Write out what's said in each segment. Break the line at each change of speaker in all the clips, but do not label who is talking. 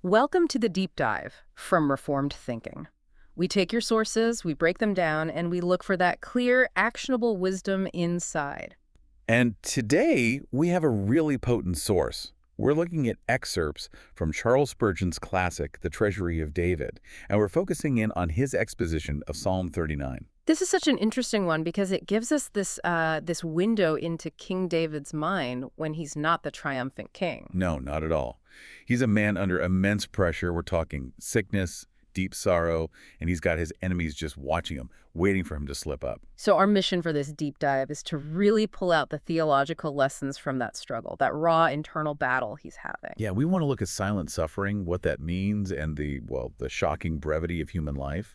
Welcome to the deep dive from Reformed Thinking. We take your sources, we break them down, and we look for that clear, actionable wisdom inside.
And today, we have a really potent source. We're looking at excerpts from Charles Spurgeon's classic, The Treasury of David, and we're focusing in on his exposition of Psalm 39.
This is such an interesting one because it gives us this window into King David's mind when he's not the triumphant king.
No, not at all. He's a man under immense pressure. We're talking sickness, deep sorrow, and he's got his enemies just watching him, waiting for him to slip up.
So our mission for this deep dive is to really pull out the theological lessons from that struggle, that raw internal battle he's having.
Yeah, we want to look at silent suffering, what that means, and the shocking brevity of human life,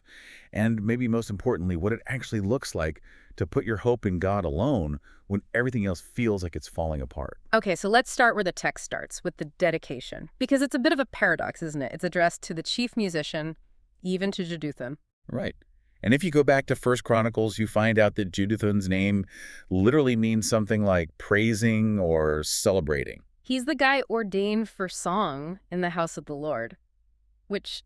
and maybe most importantly, what it actually looks like to put your hope in God alone when everything else feels like it's falling apart.
Okay, so let's start where the text starts, with the dedication, because it's a bit of a paradox, isn't it? It's addressed to the chief musician, even to Jeduthun.
Right. And if you go back to 1 Chronicles, you find out that Jeduthun's name literally means something like praising or celebrating.
He's the guy ordained for song in the house of the Lord, which,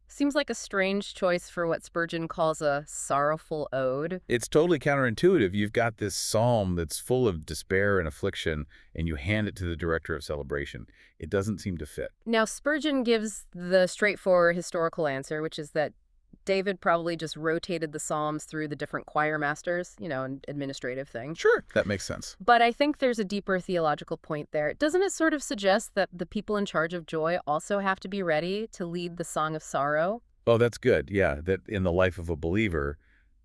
seems like a strange choice for what Spurgeon calls a sorrowful ode.
It's totally counterintuitive. You've got this psalm that's full of despair and affliction, and you hand it to the director of celebration. It doesn't seem to fit.
Now, Spurgeon gives the straightforward historical answer, which is that David probably just rotated the psalms through the different choir masters, an administrative thing.
Sure, that makes sense.
But I think there's a deeper theological point there. Doesn't it sort of suggest that the people in charge of joy also have to be ready to lead the song of sorrow?
Oh, that's good. Yeah, that in the life of a believer,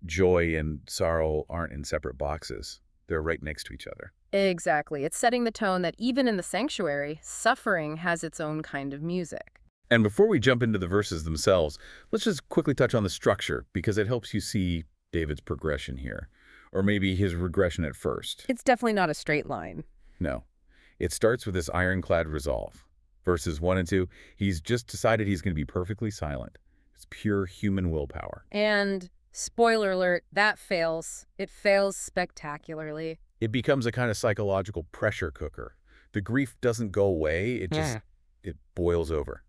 joy and sorrow aren't in separate boxes. They're right next to each other.
Exactly. It's setting the tone that even in the sanctuary, suffering has its own kind of music.
And before we jump into the verses themselves, let's just quickly touch on the structure, because it helps you see David's progression here, or maybe his regression at first.
It's definitely not a straight line.
No. It starts with this ironclad resolve. Verses 1 and 2, he's just decided he's going to be perfectly silent. It's pure human willpower.
And, spoiler alert, that fails. It fails spectacularly.
It becomes a kind of psychological pressure cooker. The grief doesn't go away, it boils over.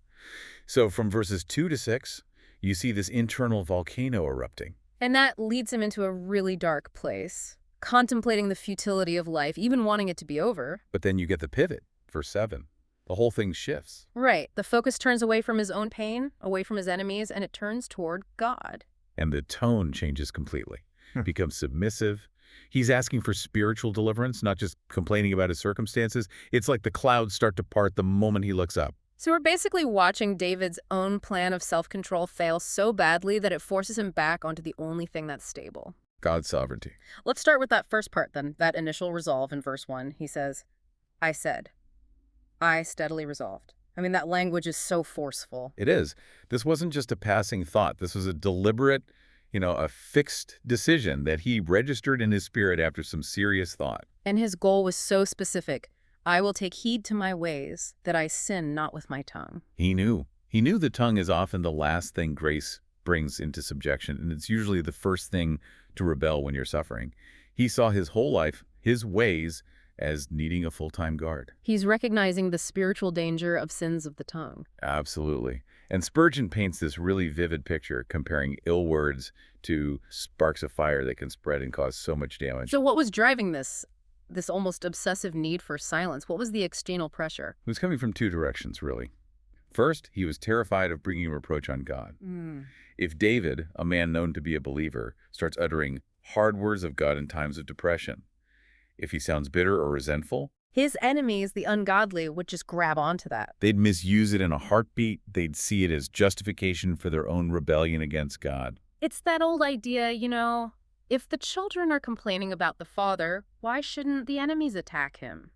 So from verses 2 to 6, you see this internal volcano erupting.
And that leads him into a really dark place, contemplating the futility of life, even wanting it to be over.
But then you get the pivot, verse 7. The whole thing shifts.
Right. The focus turns away from his own pain, away from his enemies, and it turns toward God.
And the tone changes completely. It becomes submissive. He's asking for spiritual deliverance, not just complaining about his circumstances. It's like the clouds start to part the moment he looks up.
So we're basically watching David's own plan of self-control fail so badly that it forces him back onto the only thing that's stable.
God's sovereignty.
Let's start with that first part then, that initial resolve in verse 1. He says, I said, I steadily resolved. I mean, that language is so forceful.
It is. This wasn't just a passing thought. This was a deliberate, a fixed decision that he registered in his spirit after some serious thought.
And his goal was so specific. I will take heed to my ways, that I sin not with my tongue.
He knew. He knew the tongue is often the last thing grace brings into subjection, and it's usually the first thing to rebel when you're suffering. He saw his whole life, his ways, as needing a full-time guard.
He's recognizing the spiritual danger of sins of the tongue.
Absolutely. And Spurgeon paints this really vivid picture, comparing ill words to sparks of fire that can spread and cause so much damage.
So what was driving this almost obsessive need for silence? What was the external pressure?
It was coming from two directions, really. First, he was terrified of bringing reproach on God. If David, a man known to be a believer, starts uttering hard words of God in times of depression, if he sounds bitter or resentful,
his enemies, the ungodly, would just grab onto that.
They'd misuse it in a heartbeat. They'd see it as justification for their own rebellion against God.
It's that old idea, if the children are complaining about the father, why shouldn't the enemies attack him?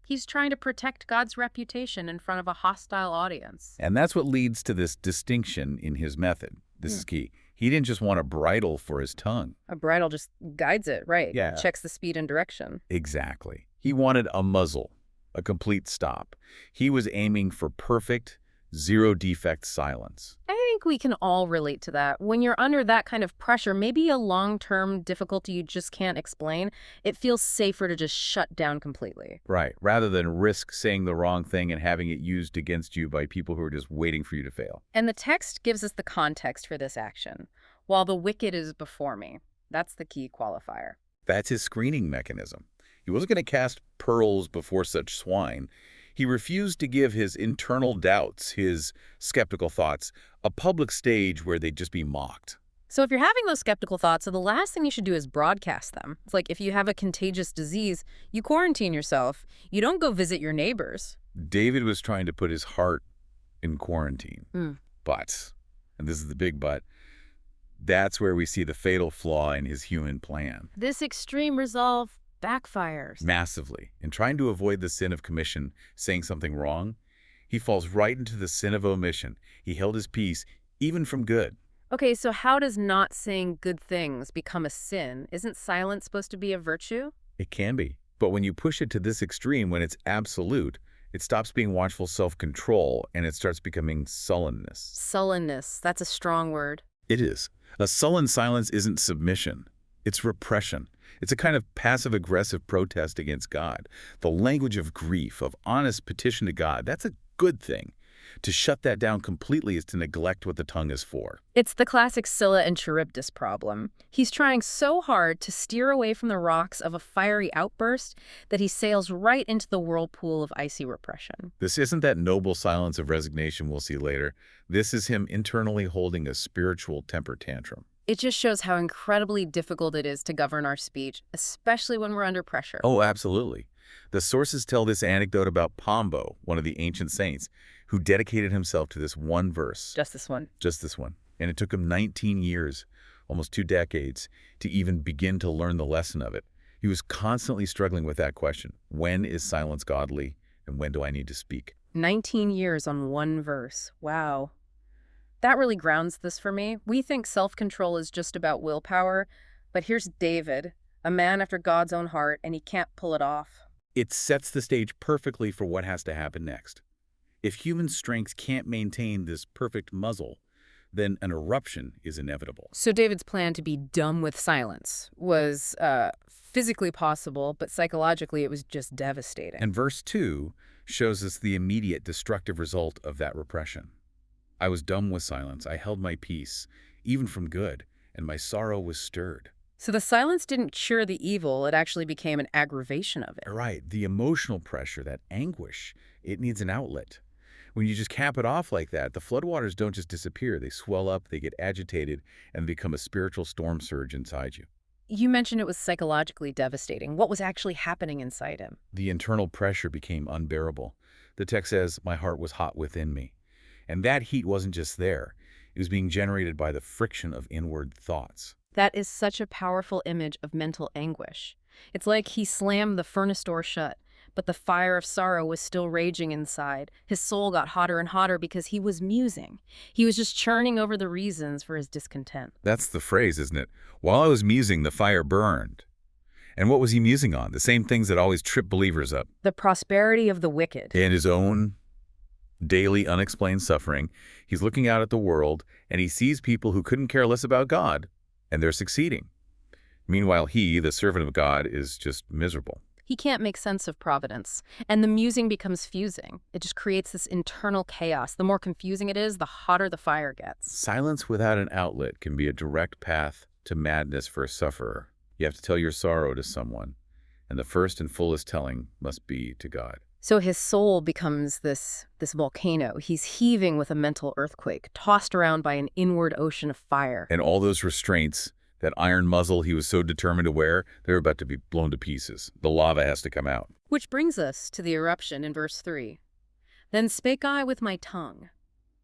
He's trying to protect God's reputation in front of a hostile audience.
And that's what leads to this distinction in his method. This is key. He didn't just want a bridle for his tongue.
A bridle just guides it, right?
Yeah.
Checks the speed and direction.
Exactly. He wanted a muzzle, a complete stop. He was aiming for perfect, zero-defect silence.
I think we can all relate to that. When you're under that kind of pressure, maybe a long-term difficulty you just can't explain, it feels safer to just shut down completely.
Right, rather than risk saying the wrong thing and having it used against you by people who are just waiting for you to fail.
And the text gives us the context for this action. While the wicked is before me. That's the key qualifier.
That's his screening mechanism. He wasn't going to cast pearls before such swine. He refused to give his internal doubts, his skeptical thoughts, a public stage where they'd just be mocked.
So if you're having those skeptical thoughts, so the last thing you should do is broadcast them. It's like if you have a contagious disease, you quarantine yourself. You don't go visit your neighbors.
David was trying to put his heart in quarantine. But, and this is the big but, that's where we see the fatal flaw in his human plan.
This extreme resolve backfires.
Massively. In trying to avoid the sin of commission, saying something wrong, he falls right into the sin of omission. He held his peace, even from good.
Okay, so how does not saying good things become a sin? Isn't silence supposed to be a virtue?
It can be. But when you push it to this extreme, when it's absolute, it stops being watchful self-control and it starts becoming sullenness.
Sullenness, that's a strong word.
It is. A sullen silence isn't submission. It's repression. It's a kind of passive-aggressive protest against God. The language of grief, of honest petition to God, that's a good thing. To shut that down completely is to neglect what the tongue is for.
It's the classic Scylla and Charybdis problem. He's trying so hard to steer away from the rocks of a fiery outburst that he sails right into the whirlpool of icy repression.
This isn't that noble silence of resignation we'll see later. This is him internally holding a spiritual temper tantrum.
It just shows how incredibly difficult it is to govern our speech, especially when we're under pressure.
Oh, absolutely. The sources tell this anecdote about Pombo, one of the ancient saints, who dedicated himself to this one verse.
Just this one.
Just this one. And it took him 19 years, almost 2 decades, to even begin to learn the lesson of it. He was constantly struggling with that question. When is silence godly, and when do I need to speak?
19 years on one verse. Wow. That really grounds this for me. We think self-control is just about willpower, but here's David, a man after God's own heart, and he can't pull it off.
It sets the stage perfectly for what has to happen next. If human strength can't maintain this perfect muzzle, then an eruption is inevitable.
So David's plan to be dumb with silence was physically possible, but psychologically it was just devastating.
And verse 2 shows us the immediate destructive result of that repression. I was dumb with silence. I held my peace, even from good, and my sorrow was stirred.
So the silence didn't cure the evil, it actually became an aggravation of it.
Right, the emotional pressure, that anguish, it needs an outlet. When you just cap it off like that, the floodwaters don't just disappear. They swell up, they get agitated, and become a spiritual storm surge inside you.
You mentioned it was psychologically devastating. What was actually happening inside him?
The internal pressure became unbearable. The text says, my heart was hot within me. And that heat wasn't just there. It was being generated by the friction of inward thoughts.
That is such a powerful image of mental anguish. It's like he slammed the furnace door shut, but the fire of sorrow was still raging inside. His soul got hotter and hotter because he was musing. He was just churning over the reasons for his discontent.
That's the phrase, isn't it? While I was musing, the fire burned. And what was he musing on? The same things that always trip believers up.
The prosperity of the wicked.
And his own daily unexplained suffering. He's looking out at the world, and he sees people who couldn't care less about God, and they're succeeding. Meanwhile, he, the servant of God, is just miserable.
He can't make sense of providence, and the musing becomes fusing. It just creates this internal chaos. The more confusing it is, the hotter the fire gets.
Silence without an outlet can be a direct path to madness for a sufferer. You have to tell your sorrow to someone, and the first and fullest telling must be to God.
So his soul becomes this volcano. He's heaving with a mental earthquake, tossed around by an inward ocean of fire.
And all those restraints, that iron muzzle he was so determined to wear, they're about to be blown to pieces. The lava has to come out.
Which brings us to the eruption in verse 3. Then spake I with my tongue.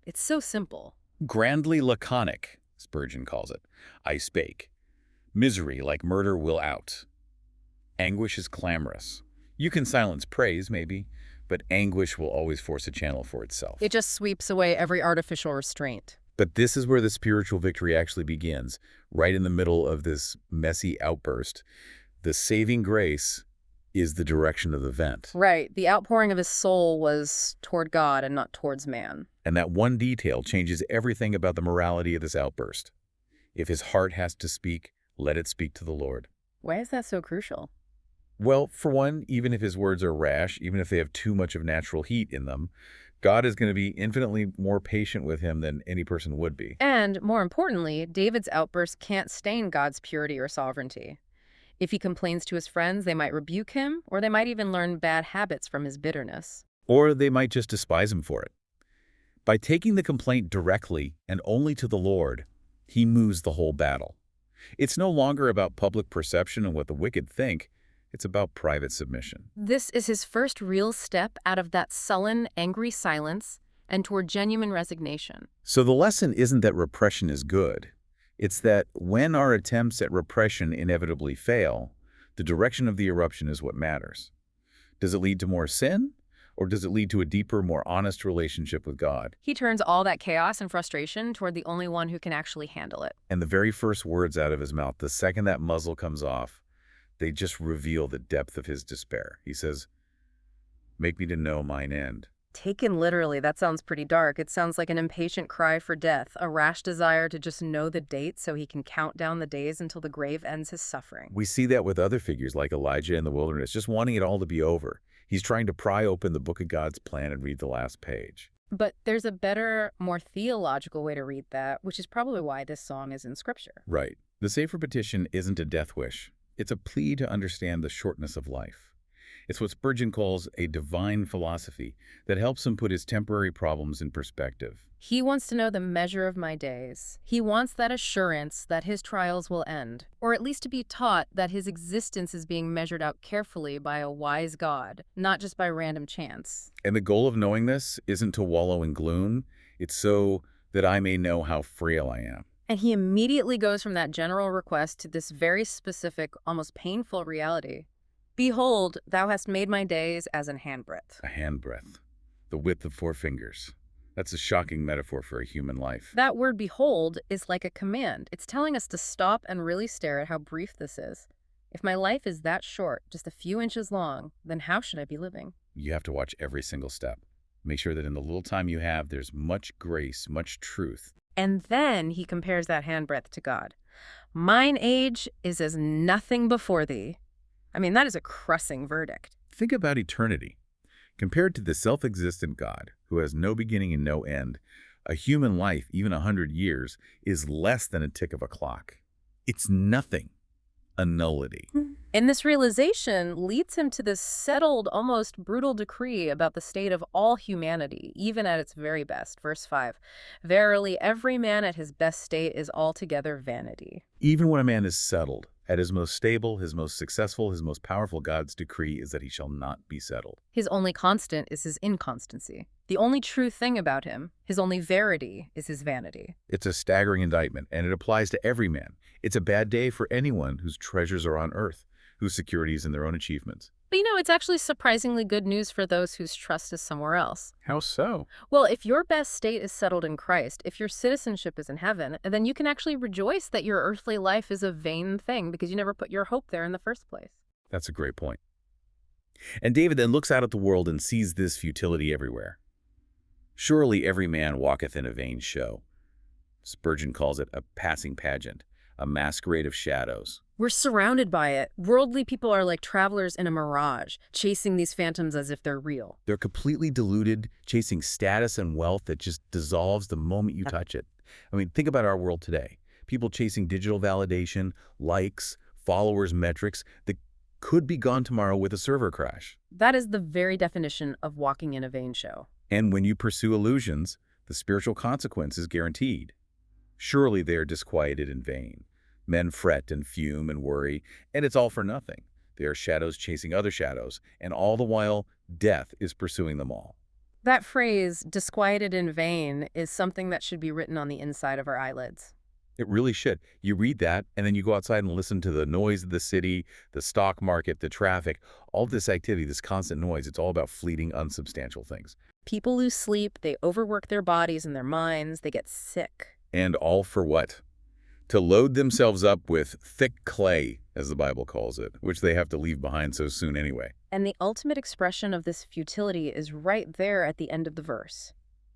It's so simple.
Grandly laconic, Spurgeon calls it. I spake. Misery like murder will out. Anguish is clamorous. You can silence praise, maybe, but anguish will always force a channel for itself.
It just sweeps away every artificial restraint.
But this is where the spiritual victory actually begins, right in the middle of this messy outburst. The saving grace is the direction of the vent.
Right. The outpouring of his soul was toward God and not towards man.
And that one detail changes everything about the morality of this outburst. If his heart has to speak, let it speak to the Lord.
Why is that so crucial?
Well, for one, even if his words are rash, even if they have too much of natural heat in them, God is going to be infinitely more patient with him than any person would be.
And, more importantly, David's outburst can't stain God's purity or sovereignty. If he complains to his friends, they might rebuke him, or they might even learn bad habits from his bitterness.
Or they might just despise him for it. By taking the complaint directly and only to the Lord, he moves the whole battle. It's no longer about public perception and what the wicked think. It's about private submission.
This is his first real step out of that sullen, angry silence and toward genuine resignation.
So the lesson isn't that repression is good. It's that when our attempts at repression inevitably fail, the direction of the eruption is what matters. Does it lead to more sin? Or does it lead to a deeper, more honest relationship with God?
He turns all that chaos and frustration toward the only one who can actually handle it.
And the very first words out of his mouth, the second that muzzle comes off, they just reveal the depth of his despair. He says, "Make me to know mine end."
Taken literally, that sounds pretty dark. It sounds like an impatient cry for death, a rash desire to just know the date so he can count down the days until the grave ends his suffering.
We see that with other figures like Elijah in the wilderness, just wanting it all to be over. He's trying to pry open the book of God's plan and read the last page.
But there's a better, more theological way to read that, which is probably why this song is in Scripture.
Right. The safer petition isn't a death wish. It's a plea to understand the shortness of life. It's what Spurgeon calls a divine philosophy that helps him put his temporary problems in perspective.
He wants to know the measure of my days. He wants that assurance that his trials will end, or at least to be taught that his existence is being measured out carefully by a wise God, not just by random chance.
And the goal of knowing this isn't to wallow in gloom. It's so that I may know how frail I am.
And he immediately goes from that general request to this very specific, almost painful reality. Behold, thou hast made my days as an handbreadth.
A handbreadth, the width of 4 fingers. That's a shocking metaphor for a human life.
That word behold is like a command. It's telling us to stop and really stare at how brief this is. If my life is that short, just a few inches long, then how should I be living?
You have to watch every single step. Make sure that in the little time you have, there's much grace, much truth.
And then he compares that handbreadth to God. Mine age is as nothing before thee. I mean, that is a crushing verdict.
Think about eternity. Compared to the self-existent God, who has no beginning and no end, a human life, even 100 years, is less than a tick of a clock. It's nothing. A nullity.
And this realization leads him to this settled, almost brutal decree about the state of all humanity, even at its very best. Verse 5, verily every man at his best state is altogether vanity.
Even when a man is settled, at his most stable, his most successful, his most powerful, God's decree is that he shall not be settled.
His only constant is his inconstancy. The only true thing about him, his only verity, is his vanity.
It's a staggering indictment, and it applies to every man. It's a bad day for anyone whose treasures are on earth, whose security is in their own achievements.
But it's actually surprisingly good news for those whose trust is somewhere else.
How so?
Well, if your best state is settled in Christ, if your citizenship is in heaven, then you can actually rejoice that your earthly life is a vain thing because you never put your hope there in the first place.
That's a great point. And David then looks out at the world and sees this futility everywhere. Surely every man walketh in a vain show. Spurgeon calls it a passing pageant, a masquerade of shadows.
We're surrounded by it. Worldly people are like travelers in a mirage, chasing these phantoms as if they're real.
They're completely deluded, chasing status and wealth that just dissolves the moment you touch it. I mean, think about our world today. People chasing digital validation, likes, followers, metrics that could be gone tomorrow with a server crash.
That is the very definition of walking in a vain show.
And when you pursue illusions, the spiritual consequence is guaranteed. Surely they are disquieted in vain. Men fret and fume and worry, and it's all for nothing. They are shadows chasing other shadows, and all the while, death is pursuing them all.
That phrase, disquieted in vain, is something that should be written on the inside of our eyelids.
It really should. You read that, and then you go outside and listen to the noise of the city, the stock market, the traffic, all this activity, this constant noise. It's all about fleeting, unsubstantial things.
People lose sleep, they overwork their bodies and their minds, they get sick.
And all for what? To load themselves up with thick clay as the Bible calls it, which they have to leave behind so soon anyway.
And the ultimate expression of this futility is right there at the end of the verse.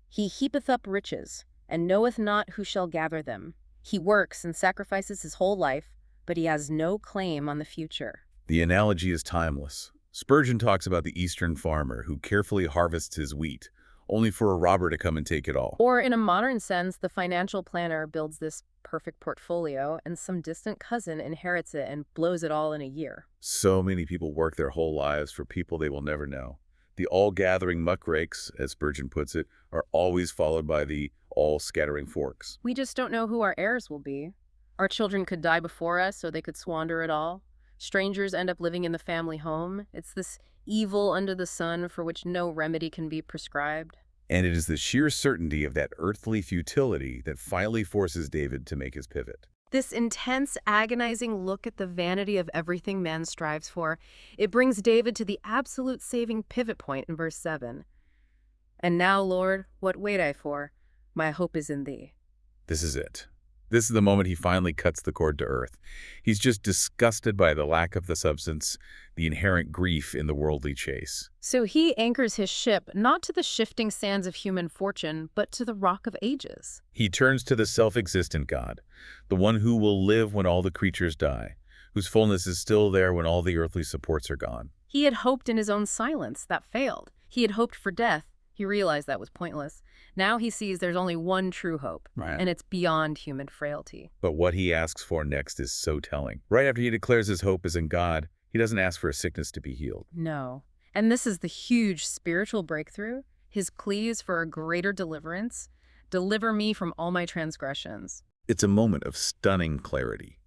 He heapeth up riches, and knoweth not who shall gather them. He works and sacrifices his whole life, but he has no claim on the future.
The analogy is timeless. Spurgeon talks about the Eastern farmer who carefully harvests his wheat, only for a robber to come and take it all.
Or in a modern sense, the financial planner builds this perfect portfolio and some distant cousin inherits it and blows it all in a year.
So many people work their whole lives for people they will never know. The all-gathering muckrakes, as Spurgeon puts it, are always followed by the all-scattering forks.
We just don't know who our heirs will be. Our children could die before us so they could squander it all. Strangers end up living in the family home. It's this evil under the sun for which no remedy can be prescribed.
And it is the sheer certainty of that earthly futility that finally forces David to make his pivot.
This intense, agonizing look at the vanity of everything man strives for, it brings David to the absolute saving pivot point in verse 7. And now, Lord, what wait I for? My hope is in thee.
This is it. This is the moment he finally cuts the cord to earth. He's just disgusted by the lack of the substance, the inherent grief in the worldly chase.
So he anchors his ship not to the shifting sands of human fortune, but to the rock of ages.
He turns to the self-existent God, the one who will live when all the creatures die, whose fullness is still there when all the earthly supports are gone.
He had hoped in his own silence. That failed. He had hoped for death. He realized that was pointless. Now he sees there's only one true hope, and it's beyond human frailty.
But what he asks for next is so telling. Right after he declares his hope is in God, he doesn't ask for a sickness to be healed.
No. And this is the huge spiritual breakthrough. His plea is for a greater deliverance. Deliver me from all my transgressions.
It's a moment of stunning clarity.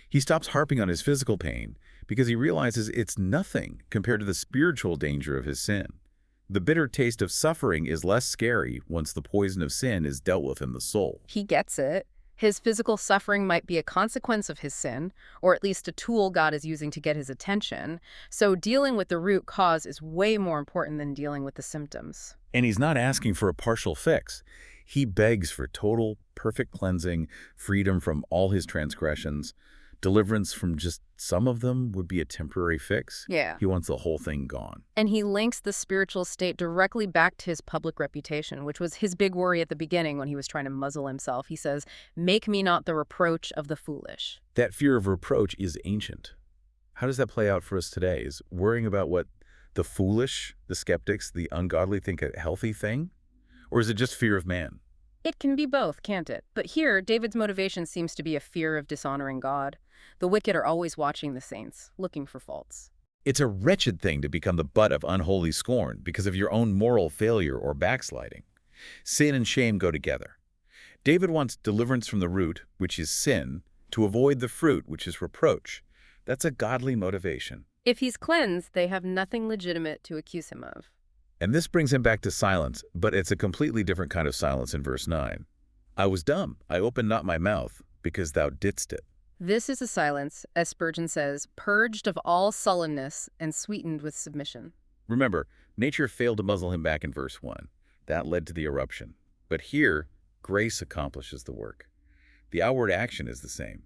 He stops harping on his physical pain because he realizes it's nothing compared to the spiritual danger of his sin. The bitter taste of suffering is less scary once the poison of sin is dealt with in the soul.
He gets it. His physical suffering might be a consequence of his sin, or at least a tool God is using to get his attention. So dealing with the root cause is way more important than dealing with the symptoms.
And he's not asking for a partial fix. He begs for total, perfect cleansing, freedom from all his transgressions. Deliverance from just some of them would be a temporary fix.
Yeah.
He wants the whole thing gone.
And he links the spiritual state directly back to his public reputation, which was his big worry at the beginning when he was trying to muzzle himself. He says, "Make me not the reproach of the foolish."
That fear of reproach is ancient. How does that play out for us today? Is worrying about what the foolish, the skeptics, the ungodly think a healthy thing? Or is it just fear of man?
It can be both, can't it? But here, David's motivation seems to be a fear of dishonoring God. The wicked are always watching the saints, looking for faults.
It's a wretched thing to become the butt of unholy scorn because of your own moral failure or backsliding. Sin and shame go together. David wants deliverance from the root, which is sin, to avoid the fruit, which is reproach. That's a godly motivation.
If he's cleansed, they have nothing legitimate to accuse him of.
And this brings him back to silence, but it's a completely different kind of silence in verse 9. I was dumb, I opened not my mouth, because thou didst it.
This is a silence, as Spurgeon says, purged of all sullenness and sweetened with submission.
Remember, nature failed to muzzle him back in verse 1. That led to the eruption. But here, grace accomplishes the work. The outward action is the same.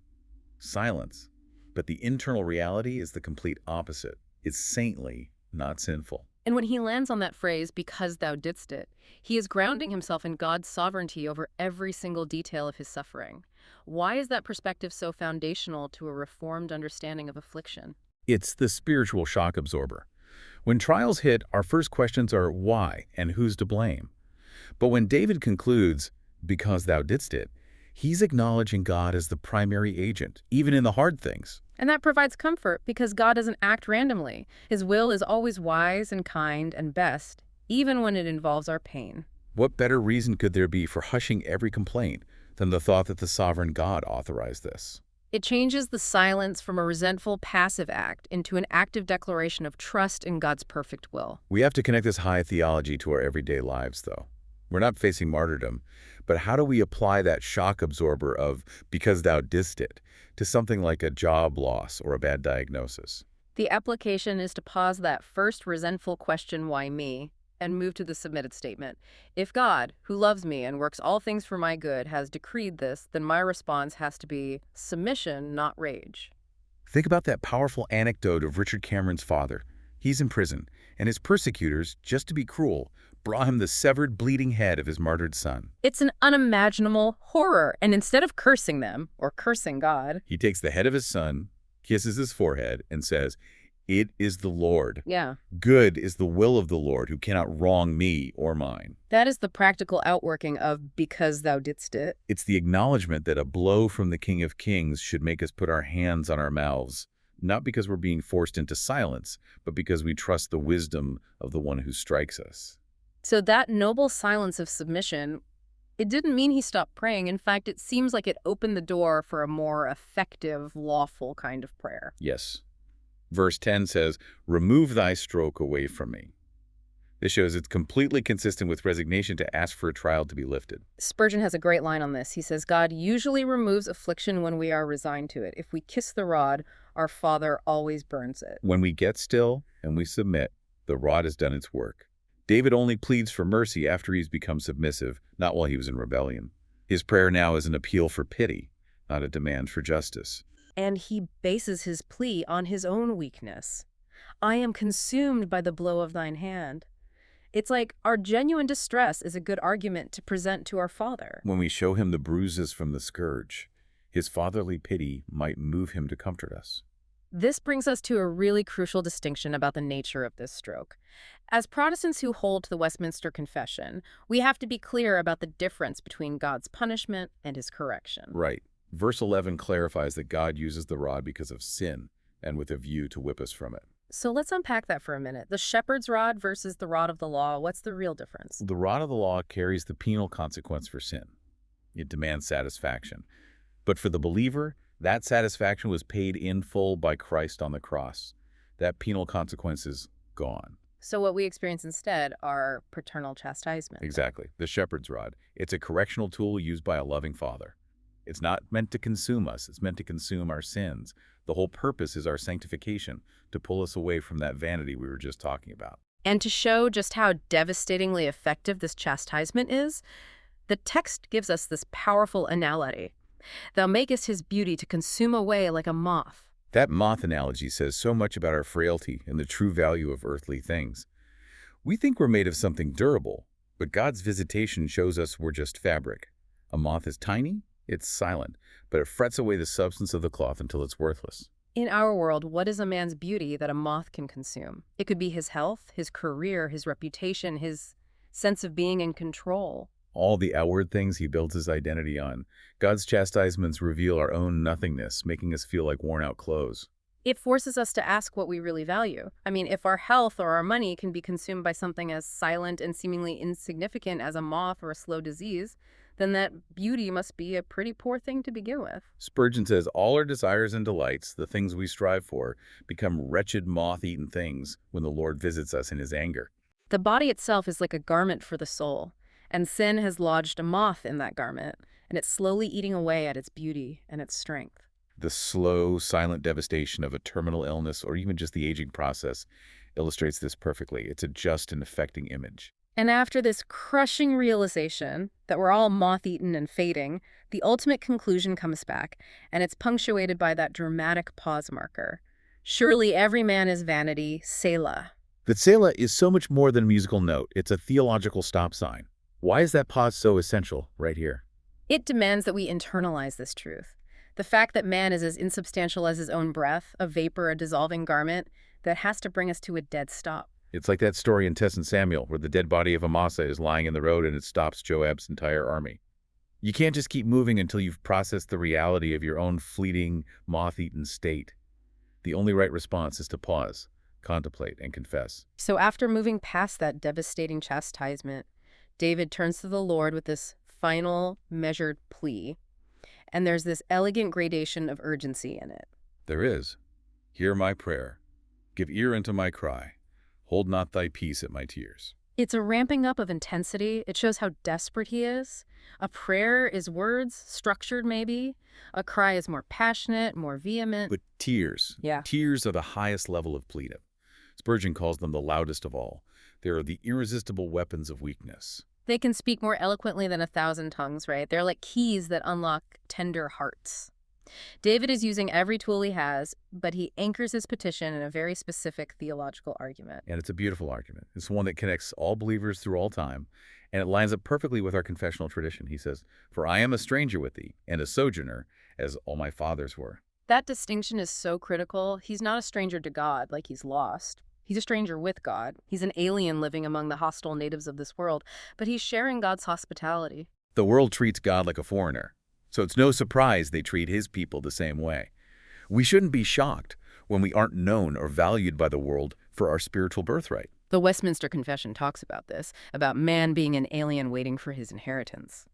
Silence. But the internal reality is the complete opposite. It's saintly, not sinful.
And when he lands on that phrase, because thou didst it, he is grounding himself in God's sovereignty over every single detail of his suffering. Why is that perspective so foundational to a reformed understanding of affliction?
It's the spiritual shock absorber. When trials hit, our first questions are why and who's to blame. But when David concludes, because thou didst it, he's acknowledging God as the primary agent, even in the hard things.
And that provides comfort because God doesn't act randomly. His will is always wise and kind and best, even when it involves our pain.
What better reason could there be for hushing every complaint than the thought that the sovereign God authorized this?
It changes the silence from a resentful, passive act into an active declaration of trust in God's perfect will.
We have to connect this high theology to our everyday lives, though. We're not facing martyrdom, but how do we apply that shock absorber of because thou didst it to something like a job loss or a bad diagnosis?
The application is to pause that first resentful question, why me, and move to the submitted statement. If God, who loves me and works all things for my good, has decreed this, then my response has to be submission, not rage.
Think about that powerful anecdote of Richard Cameron's father. He's in prison, and his persecutors, just to be cruel, brought him the severed, bleeding head of his martyred son.
It's an unimaginable horror, and instead of cursing them, or cursing God,
He takes the head of his son, kisses his forehead, and says, "It is the Lord.
yeah,
Good is the will of the Lord, who cannot wrong me or mine."
that is the practical outworking of "because thou didst it."
It's the acknowledgement that a blow from the King of Kings should make us put our hands on our mouths, not because we're being forced into silence, but because we trust the wisdom of the one who strikes us.
So that noble silence of submission, it didn't mean he stopped praying. In fact, it seems like it opened the door for a more effective, lawful kind of prayer.
Yes. Verse 10 says, "Remove thy stroke away from me." This shows it's completely consistent with resignation to ask for a trial to be lifted.
Spurgeon has a great line on this. He says, God usually removes affliction when we are resigned to it. If we kiss the rod, our Father always burns it.
When we get still and we submit, the rod has done its work. David only pleads for mercy after he's become submissive, not while he was in rebellion. His prayer now is an appeal for pity, not a demand for justice.
And he bases his plea on his own weakness. I am consumed by the blow of thine hand. It's like our genuine distress is a good argument to present to our Father.
When we show him the bruises from the scourge, his fatherly pity might move him to comfort us.
This brings us to a really crucial distinction about the nature of this stroke. As Protestants who hold to the Westminster Confession, we have to be clear about the difference between God's punishment and his correction.
Right. Verse 11 clarifies that God uses the rod because of sin and with a view to whip us from it.
So let's unpack that for a minute. The shepherd's rod versus the rod of the law, what's the real difference?
The rod of the law carries the penal consequence for sin. It demands satisfaction. But for the believer, that satisfaction was paid in full by Christ on the cross. That penal consequence is gone.
So what we experience instead are paternal chastisement.
Exactly. The shepherd's rod. It's a correctional tool used by a loving father. It's not meant to consume us. It's meant to consume our sins. The whole purpose is our sanctification, to pull us away from that vanity we were just talking about.
And to show just how devastatingly effective this chastisement is, the text gives us this powerful analogy. Thou makest his beauty to consume away like a moth.
That moth analogy says so much about our frailty and the true value of earthly things. We think we're made of something durable, but God's visitation shows us we're just fabric. A moth is tiny, it's silent, but it frets away the substance of the cloth until it's worthless.
In our world, what is a man's beauty that a moth can consume? It could be his health, his career, his reputation, his sense of being in control.
All the outward things he builds his identity on. God's chastisements reveal our own nothingness, making us feel like worn-out clothes.
It forces us to ask what we really value. I mean, if our health or our money can be consumed by something as silent and seemingly insignificant as a moth or a slow disease, then that beauty must be a pretty poor thing to begin with.
Spurgeon says all our desires and delights, the things we strive for, become wretched moth-eaten things when the Lord visits us in his anger.
The body itself is like a garment for the soul, and sin has lodged a moth in that garment, and it's slowly eating away at its beauty and its strength.
The slow, silent devastation of a terminal illness or even just the aging process illustrates this perfectly. It's a just and affecting image.
And after this crushing realization that we're all moth-eaten and fading, the ultimate conclusion comes back, and it's punctuated by that dramatic pause marker. Surely every man is vanity, Selah.
The Selah is so much more than a musical note. It's a theological stop sign. Why is that pause so essential right here?
It demands that we internalize this truth. The fact that man is as insubstantial as his own breath, a vapor, a dissolving garment, that has to bring us to a dead stop.
It's like that story in Tess and Samuel where the dead body of Amasa is lying in the road and it stops Joab's entire army. You can't just keep moving until you've processed the reality of your own fleeting, moth-eaten state. The only right response is to pause, contemplate, and confess.
So after moving past that devastating chastisement, David turns to the Lord with this final, measured plea. And there's this elegant gradation of urgency in it.
There is. Hear my prayer. Give ear unto my cry. Hold not thy peace at my tears.
It's a ramping up of intensity. It shows how desperate he is. A prayer is words, structured maybe. A cry is more passionate, more vehement.
But tears.
Yeah.
Tears are the highest level of pleading. Spurgeon calls them the loudest of all. They are the irresistible weapons of weakness.
They can speak more eloquently than 1,000 tongues, right? They're like keys that unlock tender hearts. David is using every tool he has, but he anchors his petition in a very specific theological argument.
And it's a beautiful argument. It's one that connects all believers through all time, and it lines up perfectly with our confessional tradition. He says, "For I am a stranger with thee, and a sojourner, as all my fathers were."
That distinction is so critical. He's not a stranger to God, like he's lost. He's a stranger with God. He's an alien living among the hostile natives of this world, but he's sharing God's hospitality.
The world treats God like a foreigner, so it's no surprise they treat his people the same way. We shouldn't be shocked when we aren't known or valued by the world for our spiritual birthright.
The Westminster Confession talks about this, about man being an alien waiting for his inheritance.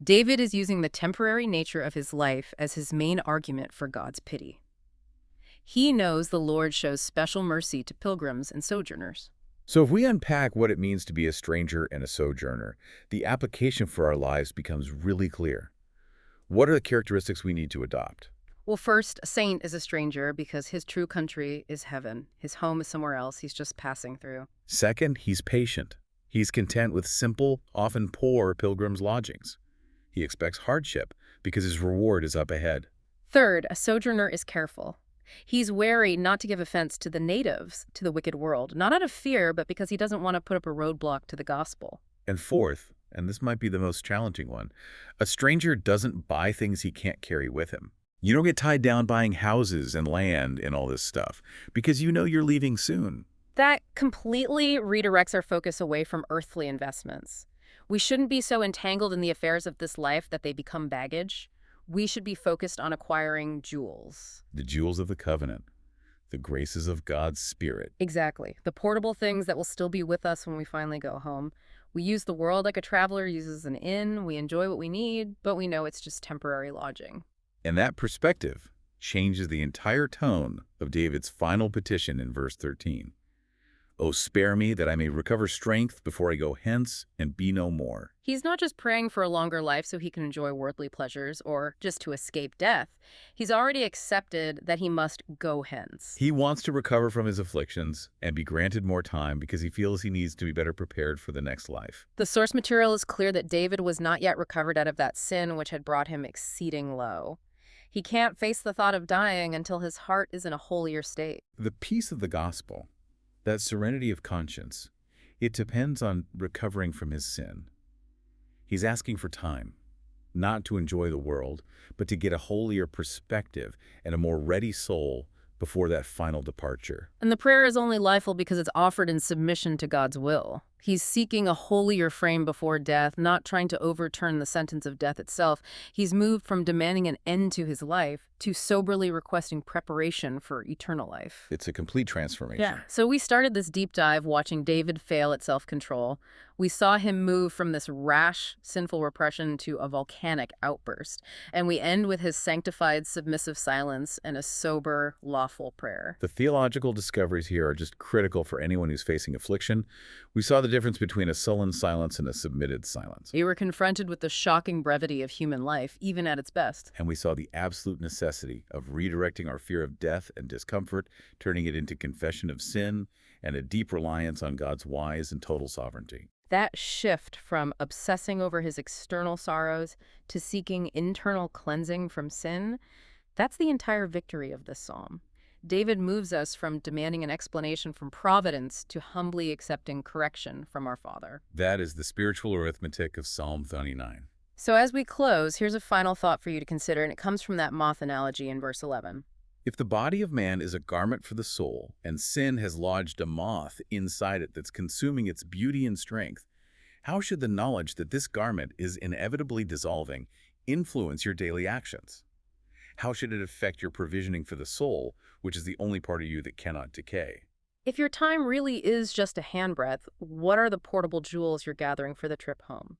David is using the temporary nature of his life as his main argument for God's pity. He knows the Lord shows special mercy to pilgrims and sojourners.
So if we unpack what it means to be a stranger and a sojourner, the application for our lives becomes really clear. What are the characteristics we need to adopt?
Well, first, a saint is a stranger because his true country is heaven. His home is somewhere else. He's just passing through.
Second, he's patient. He's content with simple, often poor pilgrims' lodgings. He expects hardship because his reward is up ahead.
Third, a sojourner is careful. He's wary not to give offense to the natives, to the wicked world, not out of fear, but because he doesn't want to put up a roadblock to the gospel.
And fourth, and this might be the most challenging one, a stranger doesn't buy things he can't carry with him. You don't get tied down buying houses and land and all this stuff because you know you're leaving soon.
That completely redirects our focus away from earthly investments. We shouldn't be so entangled in the affairs of this life that they become baggage. We should be focused on acquiring jewels.
The jewels of the covenant, the graces of God's Spirit.
Exactly. The portable things that will still be with us when we finally go home. We use the world like a traveler uses an inn. We enjoy what we need, but we know it's just temporary lodging.
And that perspective changes the entire tone of David's final petition in verse 13. "O spare me, that I may recover strength before I go hence and be no more."
He's not just praying for a longer life so he can enjoy worldly pleasures or just to escape death. He's already accepted that he must go hence.
He wants to recover from his afflictions and be granted more time because he feels he needs to be better prepared for the next life.
The source material is clear that David was not yet recovered out of that sin which had brought him exceeding low. He can't face the thought of dying until his heart is in a holier state.
The peace of the gospel, that serenity of conscience, it depends on recovering from his sin. He's asking for time, not to enjoy the world, but to get a holier perspective and a more ready soul before that final departure.
And the prayer is only lawful because it's offered in submission to God's will. He's seeking a holier frame before death, not trying to overturn the sentence of death itself. He's moved from demanding an end to his life to soberly requesting preparation for eternal life.
It's a complete transformation.
So we started this deep dive watching David fail at self-control. We saw him move from this rash, sinful repression to a volcanic outburst. And we end with his sanctified, submissive silence and a sober, lawful prayer.
The theological discoveries here are just critical for anyone who's facing affliction. We saw the difference between a sullen silence and a submitted silence.
We were confronted with the shocking brevity of human life, even at its best.
And we saw the absolute necessity of redirecting our fear of death and discomfort, turning it into confession of sin and a deep reliance on God's wise and total sovereignty.
That shift from obsessing over his external sorrows to seeking internal cleansing from sin, that's the entire victory of this psalm. David moves us from demanding an explanation from providence to humbly accepting correction from our Father.
That is the spiritual arithmetic of Psalm 39.
So as we close, here's a final thought for you to consider, and it comes from that moth analogy in verse 11.
If the body of man is a garment for the soul, and sin has lodged a moth inside it that's consuming its beauty and strength, how should the knowledge that this garment is inevitably dissolving influence your daily actions? How should it affect your provisioning for the soul, which is the only part of you that cannot decay?
If your time really is just a handbreadth, what are the portable jewels you're gathering for the trip home?